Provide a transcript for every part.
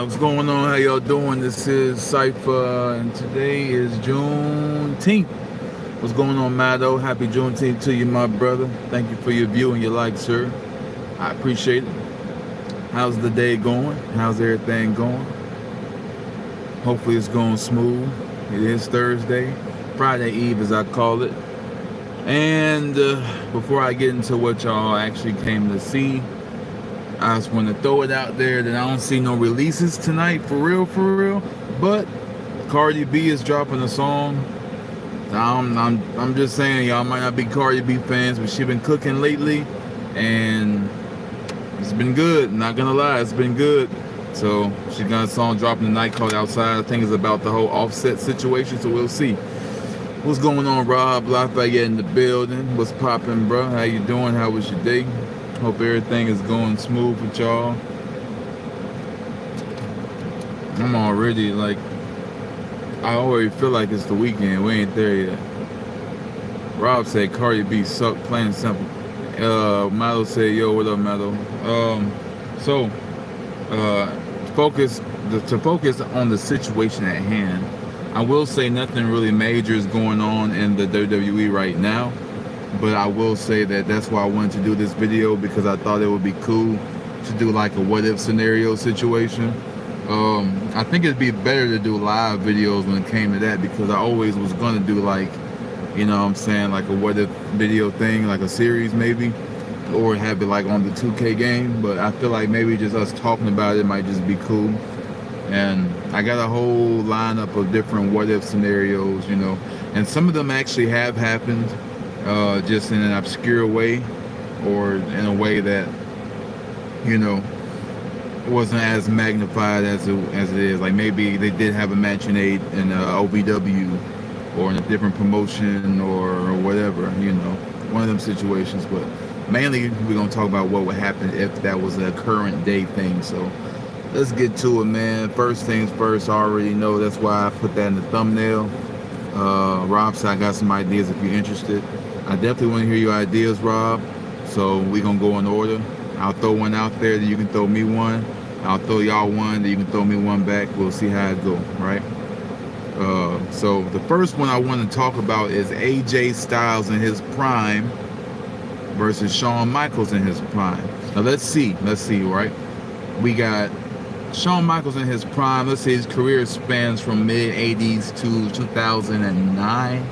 What's going on? How y'all doing? This is Cypher, and today is Juneteenth. What's going on, Maddo? Happy Juneteenth to you, my brother. Thank you for your view and your like, sir. I appreciate it. How's the day going? How's everything going? Hopefully it's going smooth. It is Thursday, Friday Eve as I call it. And before I get into what y'all actually came to see, I just want to throw it out there that I don't see no releases tonight, for real. But Cardi B is dropping a song. I'm just saying, y'all might not be Cardi B fans, but she been cooking lately, and it's been good. Not gonna lie, it's been good. So she got a song dropping tonight called Outside. I think it's about the whole Offset situation, so we'll see. What's going on, Rob Lafayette in the building? What's popping, bro? How you doing? How was your day? Hope everything is going smooth with y'all. I'm already I already feel like it's the weekend. We ain't there yet. Rob said Cardi B sucked, plain and simple. Malo said, yo, what up, Malo? To focus on the situation at hand, I will say nothing really major is going on in the WWE right now. But I will say that that's why I wanted to do this video, because I thought it would be cool to do like a what if scenario situation. I think it'd be better to do live videos when it came to that, because I always was gonna do like, you know what I'm saying, like a what if video thing, like a series maybe, or have it like on the 2K game. But I feel like maybe just us talking about it might just be cool. And I got a whole lineup of different what if scenarios, you know, and some of them actually have happened. Just in an obscure way, or in a way that, you know, wasn't as magnified as it is. Like maybe they did have a match in OVW or in a different promotion or whatever, you know, one of them situations. But mainly we're gonna talk about what would happen if that was a current day thing. So let's get to it, man. First things first, I already know, that's why I put that in the thumbnail. Rob said I got some ideas if you're interested. I definitely want to hear your ideas, Rob. So we're going to go in order. I'll throw one out there, then you can throw me one. I'll throw y'all one, then you can throw me one back. We'll see how it go, right? So the first one I want to talk about is AJ Styles in his prime versus Shawn Michaels in his prime. Now let's see, right? We got Shawn Michaels in his prime. Let's say his career spans from mid-80s to 2009.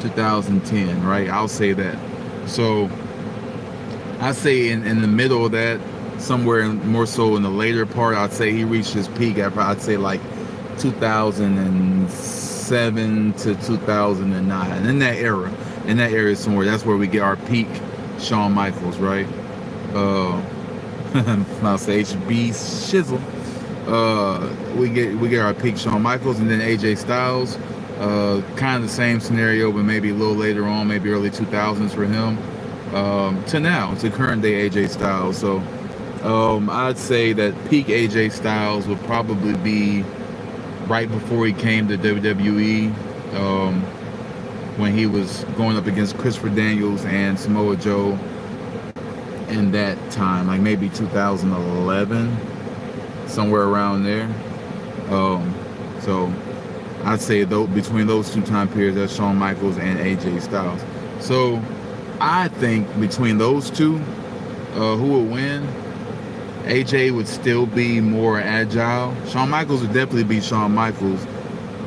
2010, right? I'll say that. So I say in the middle of that, somewhere more so in the later part, I'd say he reached his peak at, I'd say like 2007 to 2009. In that area somewhere, that's where we get our peak Shawn Michaels, right? I'll say HB Shizzle. We get our peak Shawn Michaels, and then AJ Styles. Kind of the same scenario, but maybe a little later on, maybe early 2000s for him, to now, to current day AJ Styles. So I'd say that peak AJ Styles would probably be right before he came to WWE, when he was going up against Christopher Daniels and Samoa Joe in that time, like maybe 2011, somewhere around there. So I'd say between those two time periods, that's Shawn Michaels and AJ Styles. So I think between those two, who would win? AJ would still be more agile. Shawn Michaels would definitely be Shawn Michaels,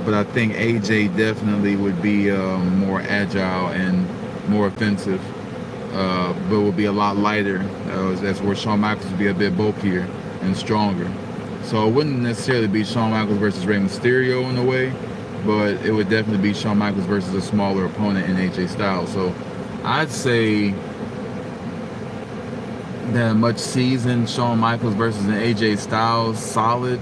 but I think AJ definitely would be more agile and more offensive, but would be a lot lighter. That's where Shawn Michaels would be a bit bulkier and stronger. So it wouldn't necessarily be Shawn Michaels versus Rey Mysterio in a way, but it would definitely be Shawn Michaels versus a smaller opponent in AJ Styles. So I'd say that a much seasoned Shawn Michaels versus an AJ Styles solid.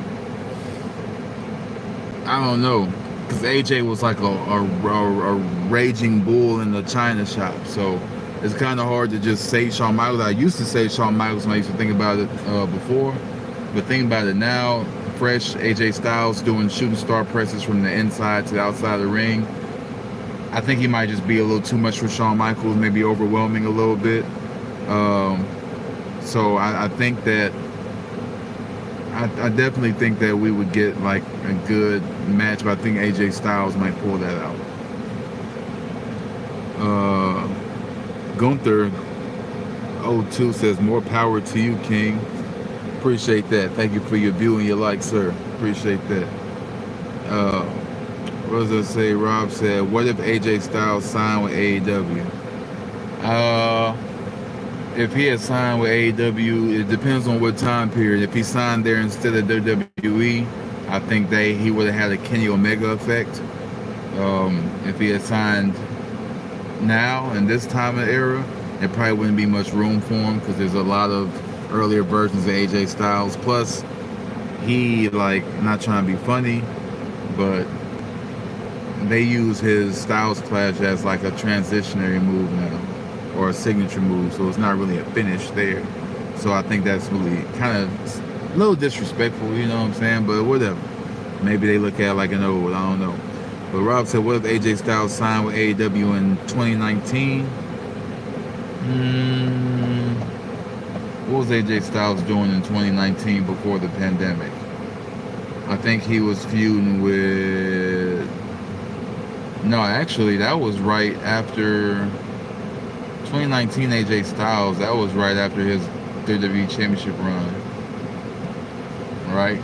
I don't know, because AJ was like a raging bull in the china shop. So it's kind of hard to just say Shawn Michaels. I used to say Shawn Michaels when I used to think about it before. But think about it now, fresh AJ Styles doing shooting star presses from the inside to the outside of the ring. I think he might just be a little too much for Shawn Michaels, maybe overwhelming a little bit. So I think that I definitely think that we would get like a good match, but I think AJ Styles might pull that out. Gunther 02 says, more power to you, King. Appreciate that. Thank you for your view and your like, sir. Appreciate that. What does it say? Rob said, what if AJ Styles signed with AEW? If he had signed with AEW, it depends on what time period. If he signed there instead of WWE, I think he would have had a Kenny Omega effect. If he had signed now in this time of era, there probably wouldn't be much room for him because there's a lot of earlier versions of AJ Styles. Plus, he, like, not trying to be funny, but they use his Styles Clash as like a transitionary move now, or a signature move, so it's not really a finish there. So I think that's really kind of a little disrespectful, you know what I'm saying? But whatever. Maybe they look at it like an old, I don't know. But Rob said, what if AJ Styles signed with AEW in 2019? What was AJ Styles doing in 2019 before the pandemic? I think he was feuding with... No, actually, that was right after 2019 AJ Styles. That was right after his WWE Championship run, right?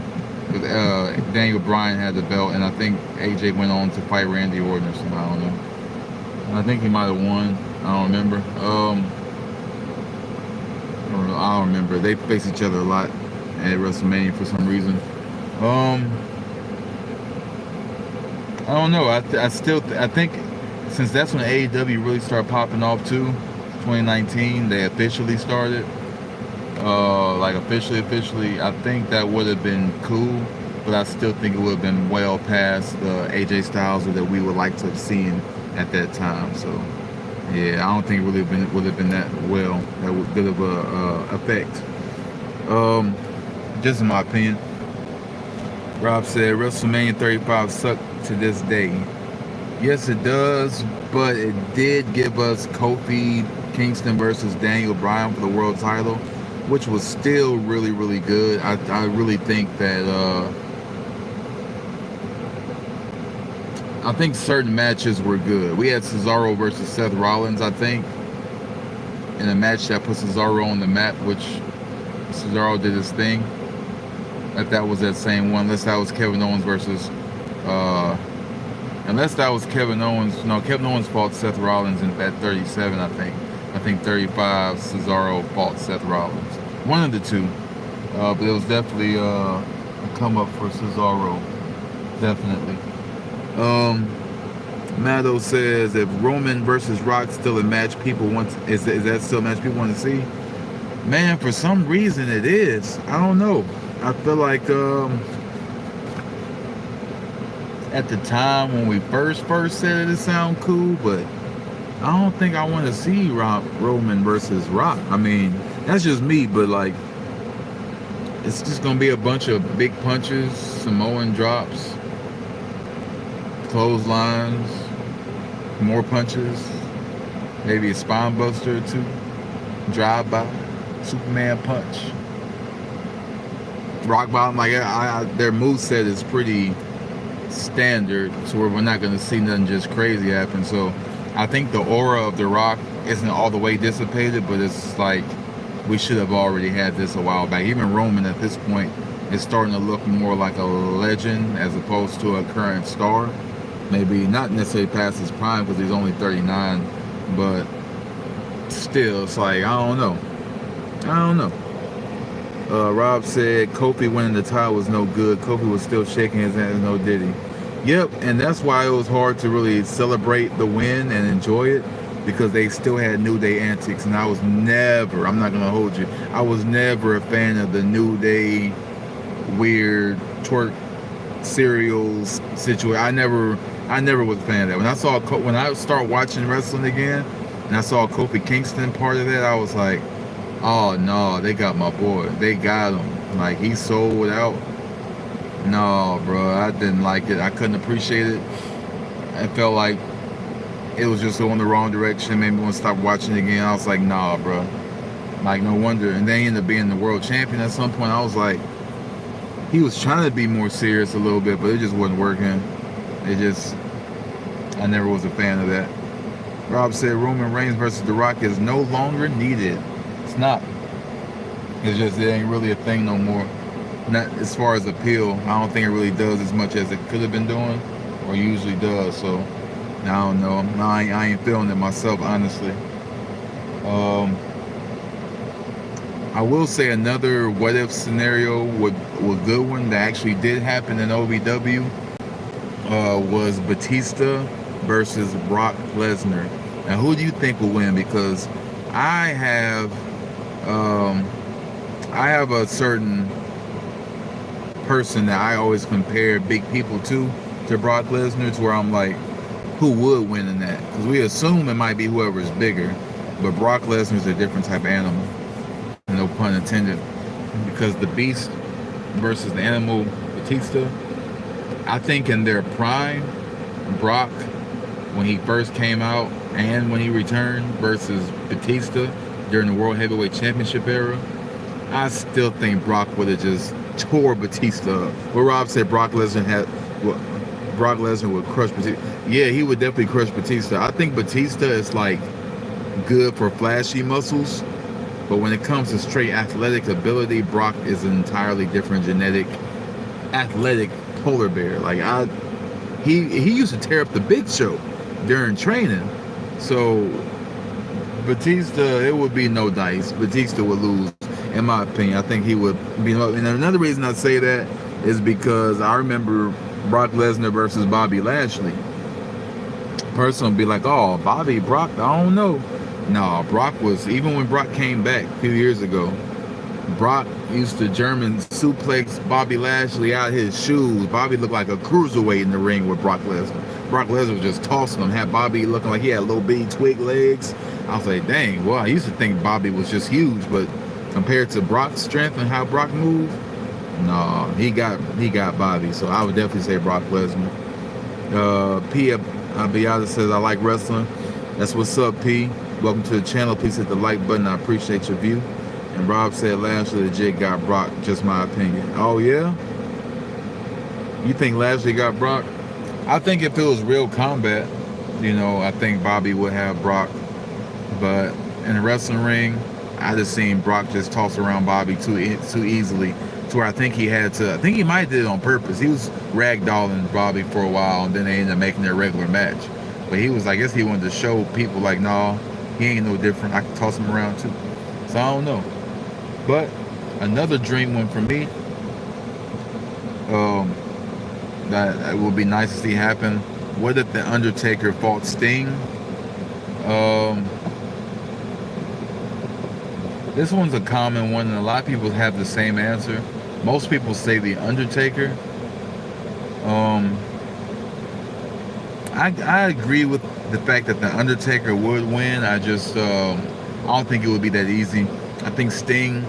Daniel Bryan had the belt, and I think AJ went on to fight Randy Orton or something. I don't know. And I think he might have won. I don't remember. I don't remember. They faced each other a lot at WrestleMania for some reason. I don't know. I think since that's when AEW really started popping off too, 2019, they officially started. Like officially, I think that would have been cool, but I still think it would have been well past the AJ Styles that we would like to have seen at that time. So, yeah, I don't think it really would have been that good of a effect. Just in my opinion. Rob said, WrestleMania 35 sucked to this day. Yes, it does, but it did give us Kofi Kingston versus Daniel Bryan for the world title, which was still really, really good. I really think that I think certain matches were good. We had Cesaro versus Seth Rollins, I think, in a match that put Cesaro on the map, which Cesaro did his thing. If that was that same one, unless that was Kevin Owens versus unless that was Kevin Owens. No, Kevin Owens fought Seth Rollins at 37, I think. I think 35 Cesaro fought Seth Rollins. One of the two. But it was definitely a come up for Cesaro. Definitely. Maddo says, if Roman versus Rock still a match people want to, is that still a match people want to see? Man, for some reason it is. I don't know. I feel like at the time when we first said it sound cool, but I don't think I want to see Roman versus Rock. I mean, that's just me, but like, it's just gonna be a bunch of big punches, Samoan drops, clotheslines, more punches, maybe a spine buster or two, drive-by, Superman punch, rock bottom. Like their moveset is pretty standard, so we're not going to see nothing just crazy happen. So I think the aura of The Rock isn't all the way dissipated, but it's like we should have already had this a while back. Even Roman at this point is starting to look more like a legend as opposed to a current star. Maybe not necessarily past his prime because he's only 39, but still, it's like, I don't know. Rob said Kofi winning the title was no good. Kofi was still shaking his hands, no diddy. Yep, and that's why it was hard to really celebrate the win and enjoy it, because they still had New Day antics, and I was never, I'm not going to hold you, I was never a fan of the New Day weird twerk cereals situation. I never was a fan of that. When I started watching wrestling again, and I saw Kofi Kingston part of that, I was like, oh no, they got my boy. They got him. Like, he sold out. No, bro, I didn't like it. I couldn't appreciate it. I felt like it was just going the wrong direction. Made me want to stop watching it again. I was like, nah, bro. Like, no wonder. And they ended up being the world champion at some point. I was like, he was trying to be more serious a little bit, but it just wasn't working. I never was a fan of that. Rob said Roman Reigns versus The Rock is no longer needed. It's not. It's just it ain't really a thing no more. Not as far as appeal. I don't think it really does as much as it could have been doing, or usually does. So I don't know. I ain't feeling it myself, honestly. I will say another what if scenario would good one that actually did happen in OVW was Batista versus Brock Lesnar. Now, who do you think will win? Because I have a certain person that I always compare big people to Brock Lesnar, to where I'm like, who would win in that? Because we assume it might be whoever's bigger, but Brock Lesnar's a different type of animal. No pun intended. Because the Beast versus the Animal Batista, I think in their prime, Brock, when he first came out and when he returned, versus Batista during the World Heavyweight Championship era, I still think Brock would have just tore Batista up. What Rob said, Brock Lesnar would crush Batista. Yeah, he would definitely crush Batista. I think Batista is like good for flashy muscles, but when it comes to straight athletic ability, Brock is an entirely different genetic, athletic polar bear. Like he used to tear up the Big Show during training. So Batista, it would be no dice. Batista would lose, in my opinion. I think he would be. And another reason I say that is because I remember Brock Lesnar versus Bobby Lashley. Person would be like, oh, Brock, I don't know. No, Brock was, even when Brock came back a few years ago, Brock used to German suplex Bobby Lashley out his shoes. Bobby looked like a cruiserweight in the ring with Brock Lesnar. Brock Lesnar was just tossing him, had Bobby looking like he had little bitty twig legs. I was like, dang, well, I used to think Bobby was just huge, but compared to Brock's strength and how Brock moved, no, he got Bobby. So I would definitely say Brock Lesnar. P. Beata says, I like wrestling. That's what's up, P. Welcome to the channel. Please hit the like button. I appreciate your view. And Rob said Lashley legit got Brock. Just my opinion. Oh, yeah? You think Lashley got Brock? I think if it was real combat, I think Bobby would have Brock. But in the wrestling ring, I just seen Brock just toss around Bobby too easily, to where I think he might have did it on purpose. He was ragdolling Bobby for a while, and then they ended up making their regular match. But he was, I guess he wanted to show people like, nah, he ain't no different. I can toss him around too. So I don't know. But another dream one for me, that would be nice to see happen. What if the Undertaker fought Sting? This one's a common one, and a lot of people have the same answer. Most people say the Undertaker. I agree with the fact that the Undertaker would win. I don't think it would be that easy. I think Sting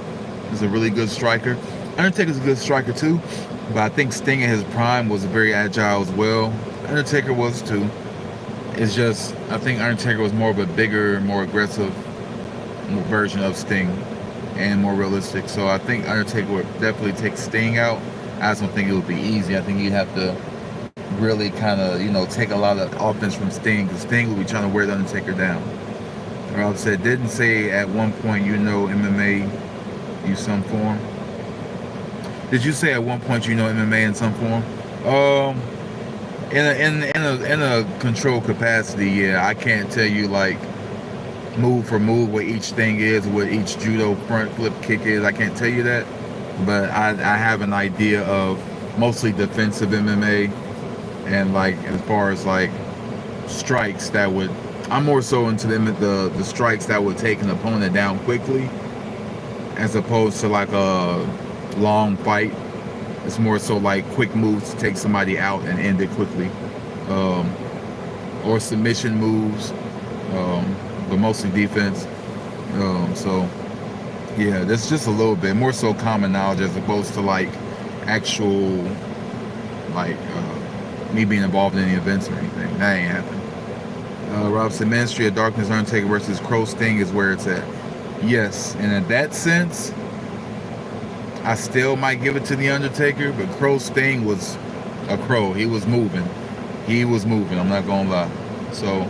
is a really good striker. Undertaker's a good striker too, but I think Sting in his prime was very agile as well. Undertaker was too. It's just, I think Undertaker was more of a bigger, more aggressive version of Sting and more realistic. So I think Undertaker would definitely take Sting out. I just don't think it would be easy. I think you'd have to really kind of, take a lot of offense from Sting, because Sting would be trying to wear the Undertaker down. Rob said, didn't say at one point MMA in some form. Did you say at one point MMA in some form? In a controlled capacity, yeah. I can't tell you like move for move what each thing is, what each judo front flip kick is. I can't tell you that, but I have an idea of mostly defensive MMA, and like as far as like strikes that would, I'm more so into the strikes that would take an opponent down quickly, as opposed to like a long fight. It's more so like quick moves to take somebody out and end it quickly, or submission moves, but mostly defense. So yeah, that's just a little bit more so common knowledge, as opposed to like actual like me being involved in any events or anything. That ain't happening. Rob said Ministry of Darkness Undertaker versus Crow Sting is where it's at. Yes, and in that sense, I still might give it to the Undertaker, but Crow's Sting was a Crow. He was moving. I'm not gonna lie. So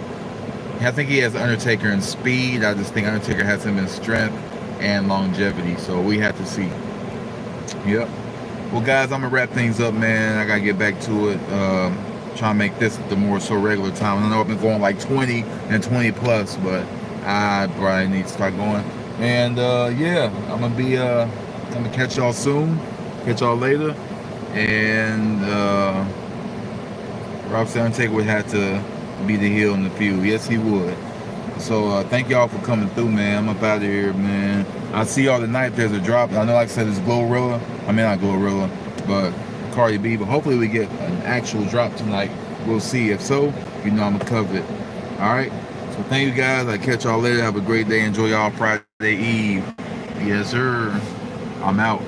I think he has Undertaker in speed. I just think Undertaker has him in strength and longevity. So we have to see. Yep. Well, guys, I'm gonna wrap things up, man. I gotta get back to it. Try to make this the more so regular time. I know I've been going like 20 and 20 plus, but I probably need to start going. And yeah, I'm gonna catch y'all soon. Catch y'all later. And Rob Undertaker would have to be the heel in the feud. Yes, he would. So thank y'all for coming through, man. I'm up out of here, man. I'll see y'all tonight if there's a drop. I know, like I said, it's Glorilla. I mean, not Glorilla, but Cardi B. But hopefully we get an actual drop tonight. We'll see. If so, you know I'm going to cover it. All right? So thank you, guys. I'll catch y'all later. Have a great day. Enjoy y'all Friday Eve. Yes, sir. I'm out.